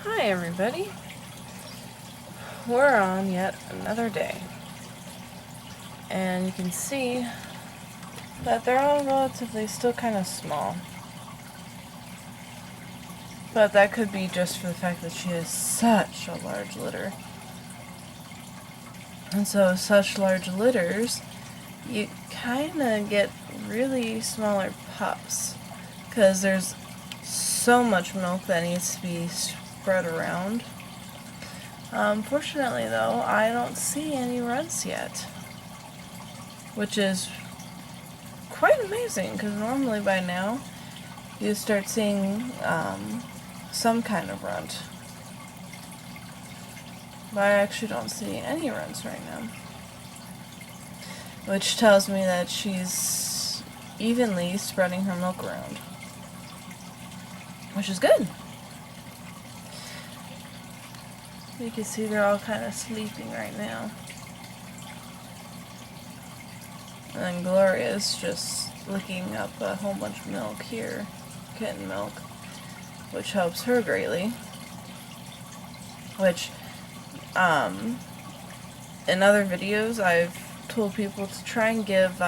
Hi everybody, we're on yet another day, and you can see that they're all relatively still kind of small, but that could be just for the fact that she has such a large litter. And so such large litters, you kind of get really smaller pups, because there's so much milk that needs to be spread around. Fortunately though, I don't see any runts yet, which is quite amazing, because normally by now you start seeing some kind of runt. But I actually don't see any runts right now, which tells me that she's evenly spreading her milk around, which is good. You can see they're all kind of sleeping right now. And then Gloria's just licking up a whole bunch of milk here, kitten milk, which helps her greatly. Which, in other videos, I've told people to try and give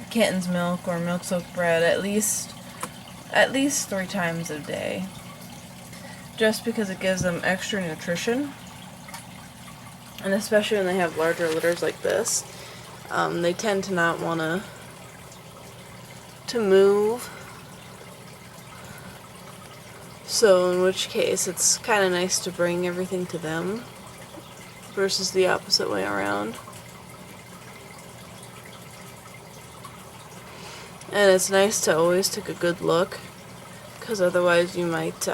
kittens milk or milk soaked bread at least 3 times a day, just because it gives them extra nutrition. And especially when they have larger litters like this, they tend to not want to move. So in which case, it's kind of nice to bring everything to them versus the opposite way around. And it's nice to always take a good look, because otherwise you might,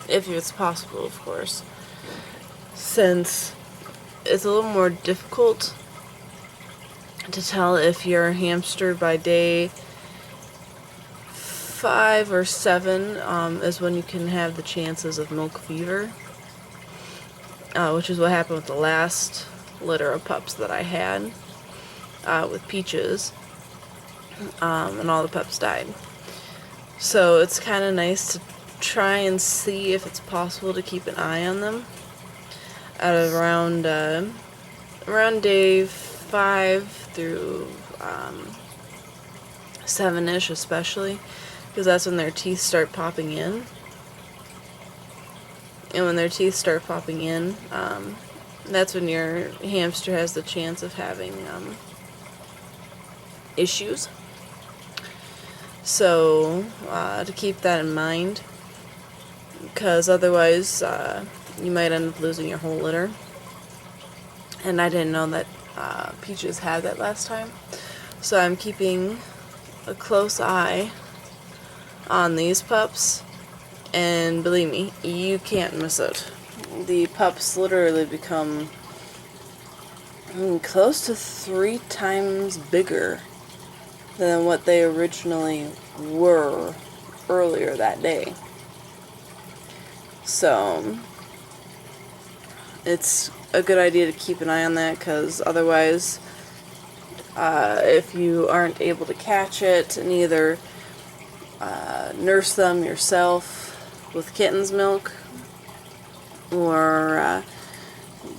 if it's possible of course, since it's a little more difficult to tell if you're a hamster by day 5 or 7 is when you can have the chances of milk fever, which is what happened with the last litter of pups that I had with Peaches, and all the pups died. So it's kind of nice to try and see if it's possible to keep an eye on them at around day 5 through 7-ish, especially, because that's when their teeth start popping in. And when their teeth start popping in, that's when your hamster has the chance of having issues. So to keep that in mind, because otherwise you might end up losing your whole litter. And I didn't know that Peaches had that last time, so I'm keeping a close eye on these pups, and believe me, you can't miss it. The pups literally become close to 3 times bigger than what they originally were earlier that day. So it's a good idea to keep an eye on that, because otherwise, if you aren't able to catch it and either nurse them yourself with kitten's milk, or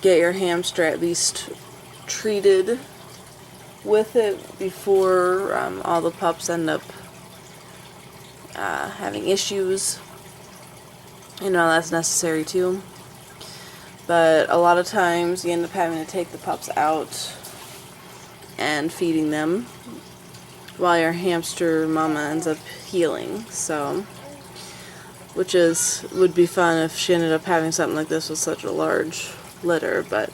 get your hamster at least treated with it before all the pups end up having issues, that's necessary too. But a lot of times you end up having to take the pups out and feeding them while your hamster mama ends up healing. So, which would be fun if she ended up having something like this with such a large litter, but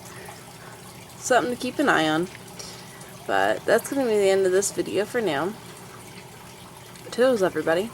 something to keep an eye on. But that's going to be the end of this video for now. Toodles, everybody.